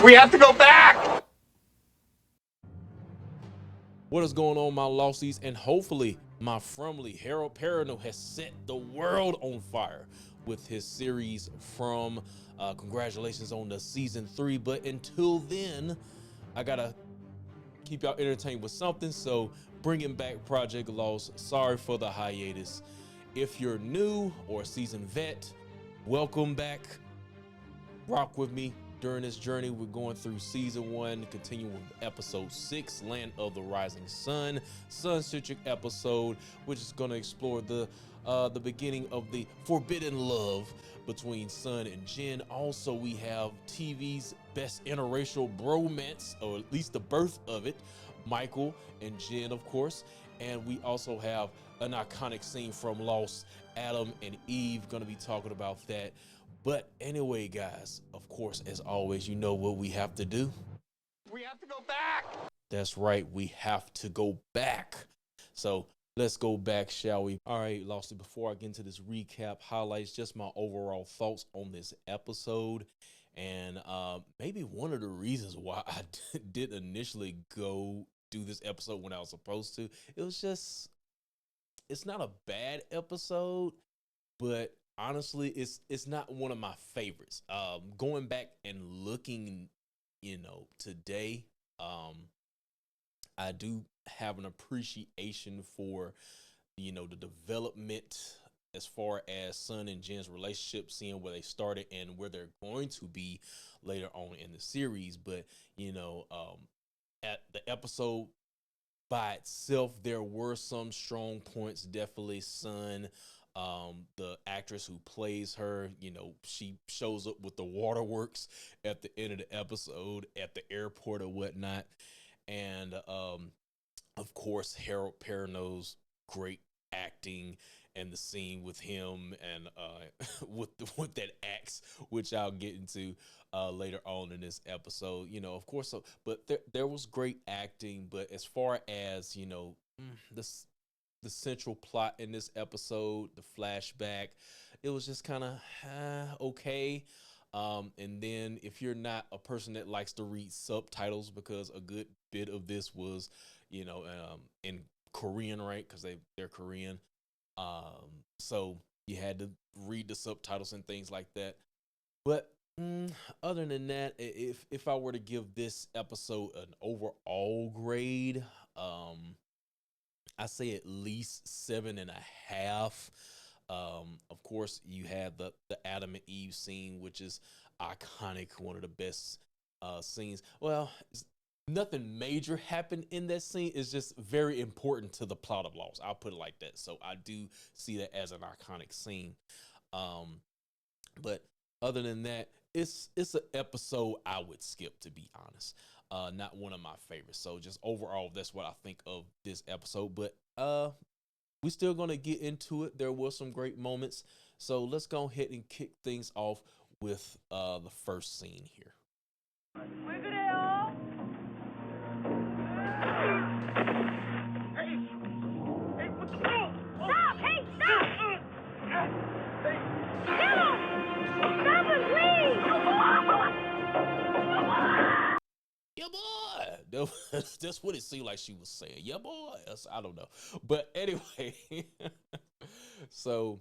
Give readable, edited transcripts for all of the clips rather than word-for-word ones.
We have to go back! What is going on, my losties? And hopefully my friendly Harold Perrineau has set the world on fire with his series From. Congratulations on the season 3, but until then, I gotta keep y'all entertained with something, so bringing back Project Lost. Sorry for the hiatus. If you're new or a seasoned vet, welcome back. Rock with me during this journey. We're going through season 1, continuing with episode 6, Land of the Rising Sun, sun-centric episode, which is going to explore the beginning of the forbidden love between Sun and Jin. Also, we have TV's best interracial bromance, or at least the birth of it, Michael and Jin, of course. And we also have an iconic scene from Lost, Adam and Eve. Going to be talking about that. But anyway, guys, of course, as always, you know what we have to do. We have to go back! That's right, we have to go back. So let's go back, shall we? All right, Losty, before I get into this recap, highlights, just my overall thoughts on this episode. And maybe one of the reasons why I didn't initially go do this episode when I was supposed to. It was just, it's not a bad episode, but honestly, it's not one of my favorites. Going back and looking, today, I do have an appreciation for, the development as far as Sun and Jin's relationship, seeing where they started and where they're going to be later on in the series. But, at the episode by itself, there were some strong points. Definitely Sun. The actress who plays her, she shows up with the waterworks at the end of the episode at the airport or whatnot. And of course, Harold Perrineau's great acting and the scene with him and with that axe, which I'll get into later on in this episode. Of course, but there was great acting. But as far as the central plot in this episode, the flashback, it was just kind of okay. And then if you're not a person that likes to read subtitles, because a good bit of this was, in Korean, right? Because they're Korean. So you had to read the subtitles and things like that. But other than that, if I were to give this episode an overall grade, I say at least 7.5. Of course, you had the Adam and Eve scene, which is iconic, one of the best scenes. Well, nothing major happened in that scene. It's just very important to the plot of Lost. I'll put it like that. So I do see that as an iconic scene. But other than that, it's an episode I would skip, to be honest. Not one of my favorites. So just overall, that's what I think of this episode. But we still gonna get into it. There were some great moments. So let's go ahead and kick things off with the first scene here. Yeah, boy. That's what it seemed like she was saying. Yeah, boy. I don't know. But anyway, so,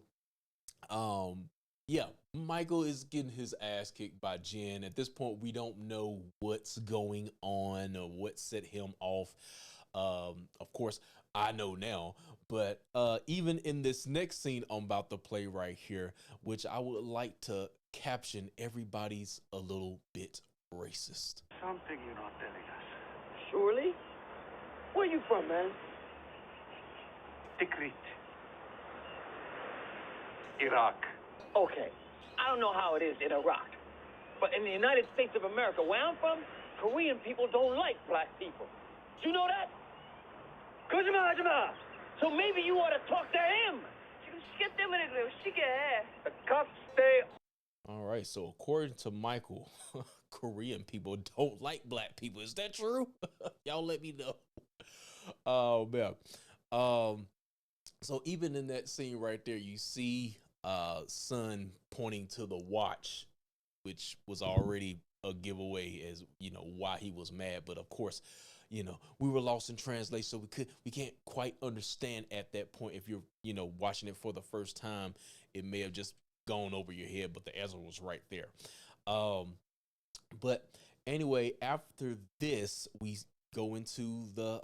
yeah, Michael is getting his ass kicked by Jin. At this point, we don't know what's going on or what set him off. Of course, I know now. But even in this next scene I'm about to play right here, which I would like to caption, everybody's a little bit racist. Something you're not telling us. Surely? Where you from, man? Tikrit. Iraq. Okay. I don't know how it is in Iraq, but in the United States of America, where I'm from, Korean people don't like black people. You know that? So maybe you ought to talk to him. The cuffs stay. All right, so according to Michael, Korean people don't like black people. Is that true? Y'all let me know. Oh, man. So even in that scene right there, you see Sun pointing to the watch, which was already a giveaway as why he was mad. But of course, we were lost in translation, so we can't quite understand at that point. If you're watching it for the first time, it may have just gone over your head, but the answer was right there. But anyway, after this, we go into the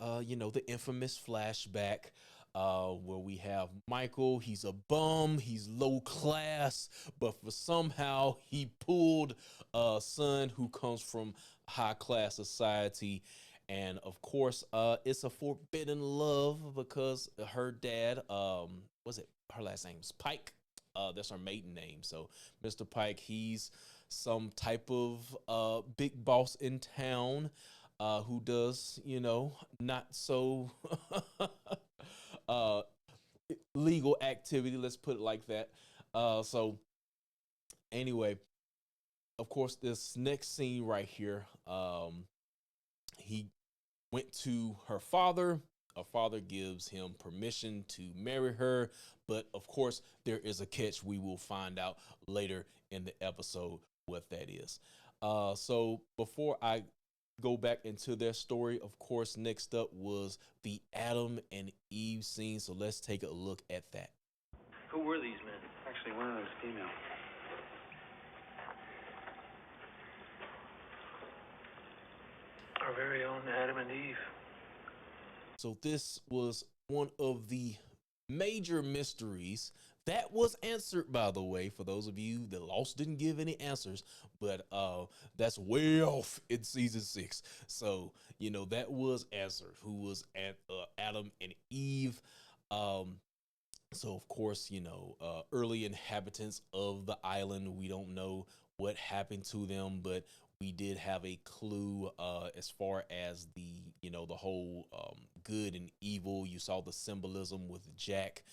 the infamous flashback, where we have Michael. He's a bum, he's low class, but for somehow he pulled Sun, who comes from high class society. And of course, it's a forbidden love because her dad, was it her last name is Pike? That's her maiden name. So Mr. Pike, he's some type of big boss in town, who does, not so uh, legal activity. Let's put it like that. So anyway, of course, this next scene right here, he went to her father. Her father gives him permission to marry her, but of course, there is a catch. We will find out later in the episode what that is. So before I go back into their story, of course, next up was the Adam and Eve scene. So let's take a look at that. Who were these men? Actually, one of them is female. Our very own Adam and Eve. So this was one of the major mysteries that was answered, by the way, for those of you that Lost didn't give any answers, but that's way off in season 6. So, that was answered. Who was at Adam and Eve? So of course, early inhabitants of the island, we don't know what happened to them, but we did have a clue as far as the whole good and evil. You saw the symbolism with Jack,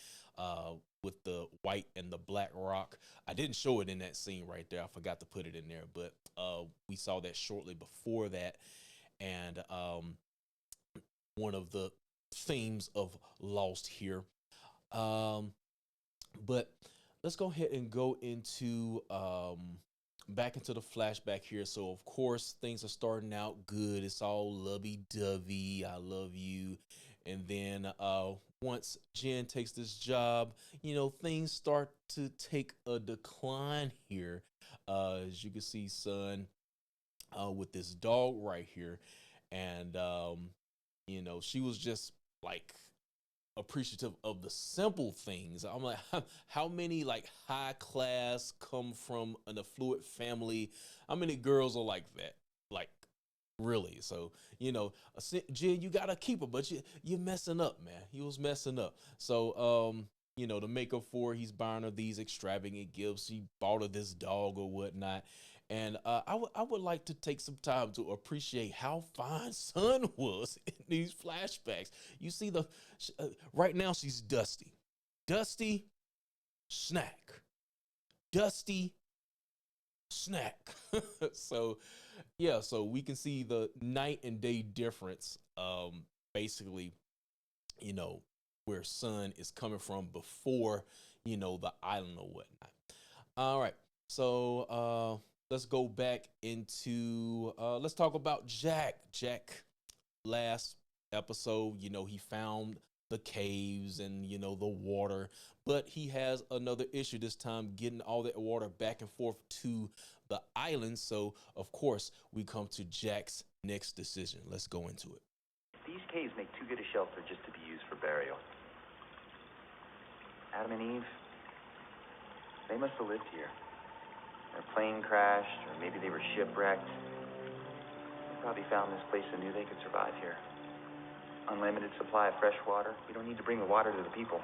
with the white and the black rock. I didn't show it in that scene right there. I forgot to put it in there, but we saw that shortly before that. And one of the themes of Lost here. But let's go ahead and go into back into the flashback here. So of course things are starting out good. It's all lovey-dovey. I love you. And then once Jin takes this job, things start to take a decline here. As you can see, Sun with this dog right here. And she was just like appreciative of the simple things. I'm like, how many like high class come from an affluent family? How many girls are like that? Like, really? So, Jin, you gotta keep her, but you're messing up, man. He was messing up. So, to make up for it, he's buying her these extravagant gifts. He bought her this dog or whatnot. And I would like to take some time to appreciate how fine Sun was in these flashbacks. You see right now she's dusty. Dusty, snack. Dusty, snack. So, yeah, so we can see the night and day difference, basically, where Sun is coming from before, the island or whatnot. All right, so let's go back into let's talk about Jack. Jack, last episode, he found the caves and the water, but he has another issue this time, getting all that water back and forth to the island. So of course we come to Jack's next decision. Let's go into it. These caves make too good a shelter just to be used for burial. Adam and Eve, they must have lived here. Their plane crashed, or maybe they were shipwrecked. They probably found this place and knew they could survive here. Unlimited supply of fresh water. We don't need to bring the water to the people.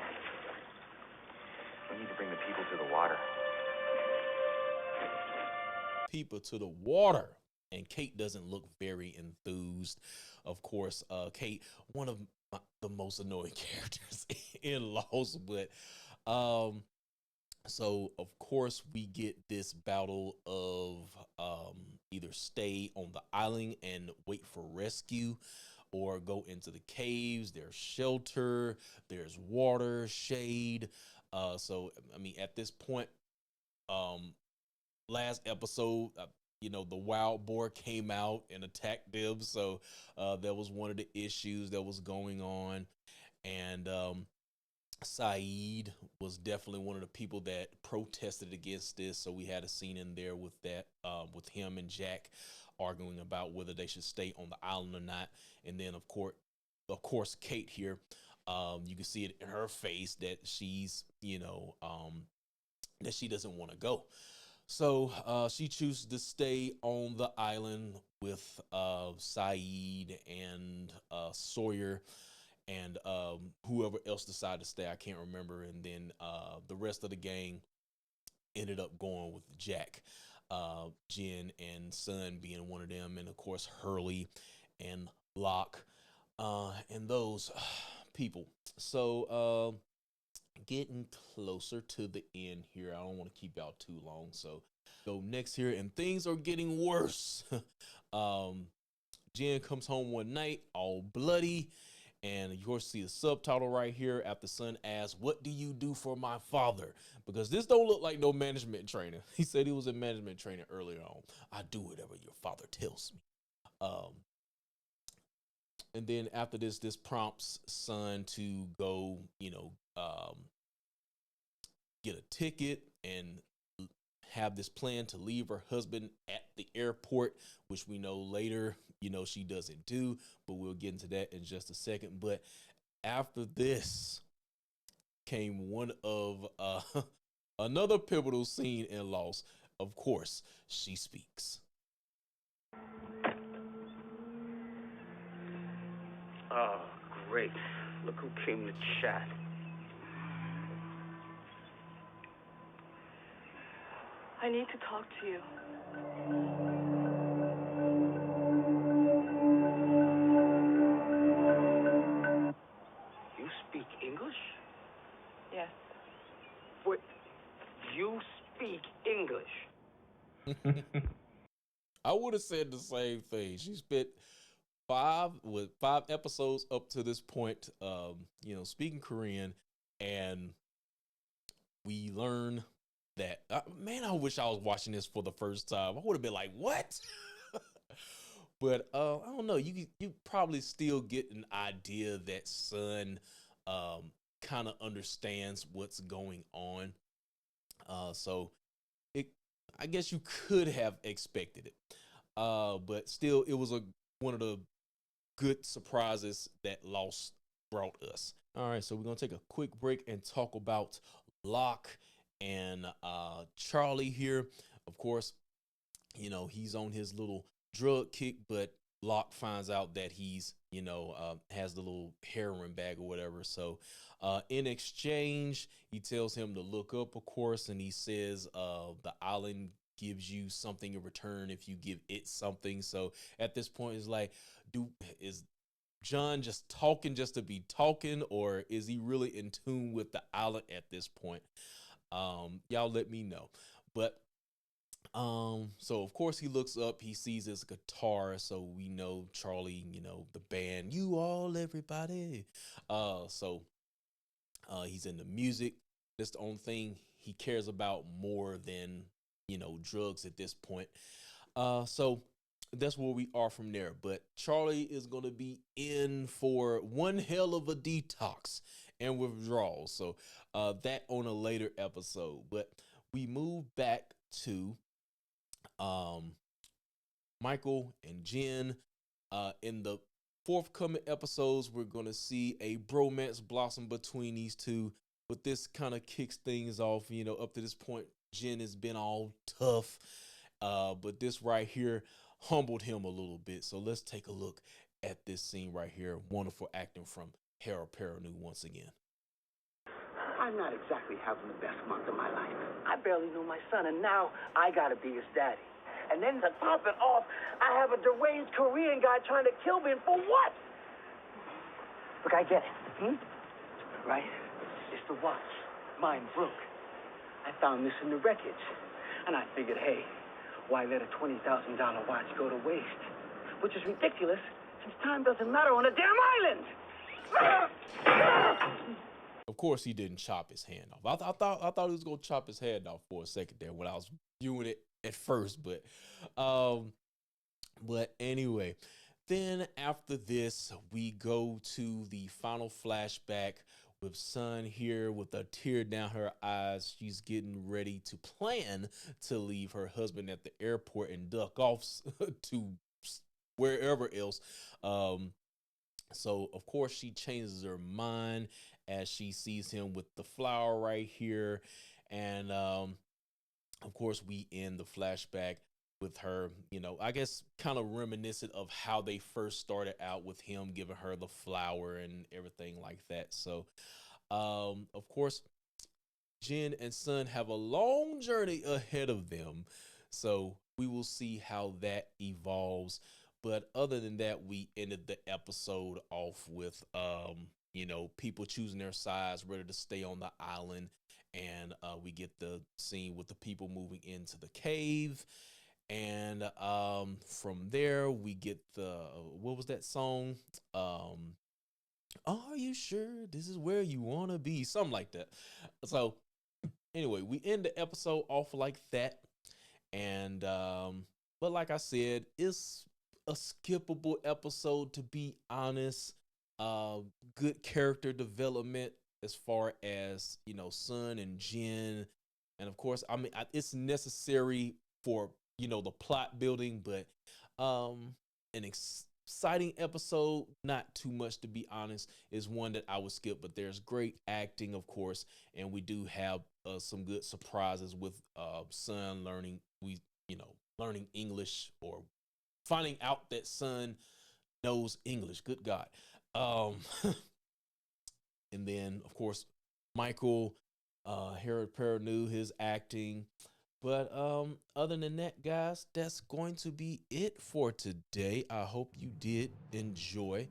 We need to bring the people to the water. People to the water. And Kate doesn't look very enthused. Of course, Kate, one of the most annoying characters in Lost, but so of course we get this battle of either stay on the island and wait for rescue, or go into the caves. There's shelter, there's water, shade. So I mean, at this point, last episode, the wild boar came out and attacked them. So that was one of the issues that was going on. And Saeed was definitely one of the people that protested against this. So we had a scene in there with that, with him and Jack arguing about whether they should stay on the island or not. And then of course, Kate here, you can see it in her face that she's, that she doesn't want to go. So she chooses to stay on the island with Saeed and Sawyer and whoever else decided to stay. I can't remember. And then the rest of the gang ended up going with Jack, Jin and Sun being one of them, and of course Hurley and Locke, and those people. So getting closer to the end here. I don't want to keep y'all too long, so go next here, and things are getting worse. Jin comes home one night all bloody, and you'll see the subtitle right here after Sun asks, "What do you do for my father?" Because this don't look like no management training. He said he was in management training earlier on. "I do whatever your father tells me." And then after this prompts Sun to go, get a ticket and have this plan to leave her husband at the airport, which we know later, she doesn't do, but we'll get into that in just a second. But after this came one of another pivotal scene in Lost. Of course, she speaks. Oh, great. Look who came to chat. I need to talk to you. You speak English? Yes. What? You speak English? I would have said the same thing. She spent five episodes up to this point, speaking Korean, and we learn that, man, I wish I was watching this for the first time. I would have been like, what? But I don't know. You probably still get an idea that Sun kind of understands what's going on. So I guess you could have expected it. But still, it was one of the good surprises that Lost brought us. All right, so we're gonna take a quick break and talk about Locke and Charlie here. Of course, he's on his little drug kick, but Locke finds out that he's has the little heroin bag or whatever. So in exchange, he tells him to look up, of course, and he says the island gives you something in return if you give it something. So at this point, it's like, is John just talking just to be talking, or is he really in tune with the island at this point? Y'all let me know. But so of course he looks up, he sees his guitar, so we know Charlie, the band, you all everybody. So he's into music. That's the only thing he cares about more than drugs at this point. So that's where we are from there. But Charlie is going to be in for one hell of a detox and withdrawal. So that on a later episode. But we move back to Michael and Jin. In the forthcoming episodes, we're going to see a bromance blossom between these two. But this kind of kicks things off. Up to this point, Jin has been all tough. But this right here humbled him a little bit. So let's take a look at this scene right here. Wonderful acting from Harold Perrineau once again. I'm not exactly having the best month of my life. I barely knew my son, and now I gotta be his daddy. And then to top it off, I have a deranged Korean guy trying to kill me, and for what? Look, I get it, Right? It's the watch. Mine broke. I found this in the wreckage. And I figured, hey, why let a $20,000 watch go to waste? Which is ridiculous, since time doesn't matter on a damn island! Of course, he didn't chop his hand off. I thought he was gonna chop his hand off for a second there when I was viewing it at first, but anyway, then after this, we go to the final flashback with Sun here with a tear down her eyes. She's getting ready to plan to leave her husband at the airport and duck off to wherever else. So of course she changes her mind as she sees him with the flower right here. And of course we end the flashback with her, I guess kind of reminiscent of how they first started out with him giving her the flower and everything like that. So of course Jin and Sun have a long journey ahead of them. So we will see how that evolves. But other than that, we ended the episode off with, people choosing their sides, whether to stay on the island. And we get the scene with the people moving into the cave. And from there, we get what was that song? Are you sure this is where you want to be? Something like that. So anyway, we end the episode off like that. And, but like I said, it's a skippable episode, to be honest. Good character development as far as, Sun and Jin. And of course, I mean, it's necessary for, the plot building, but an exciting episode, not too much, to be honest, is one that I would skip. But there's great acting, of course, and we do have some good surprises with Sun learning English, or finding out that Sun knows English. Good God. And then of course Michael, Harold knew his acting. But other than that, guys, that's going to be it for today. I hope you did enjoy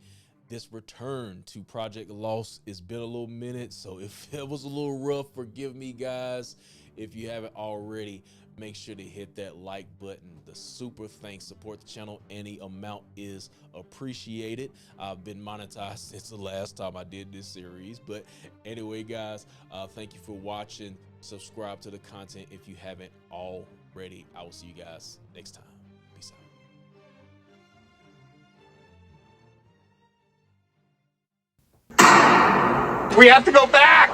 this return to Project Lost. It's been a little minute, so if it was a little rough, forgive me, guys. If you haven't already, make sure to hit that like button, the super thanks, support the channel. Any amount is appreciated. I've been monetized since the last time I did this series. But anyway, guys, thank you for watching. Subscribe to the content if you haven't already. I will see you guys next time. Peace out. We have to go back!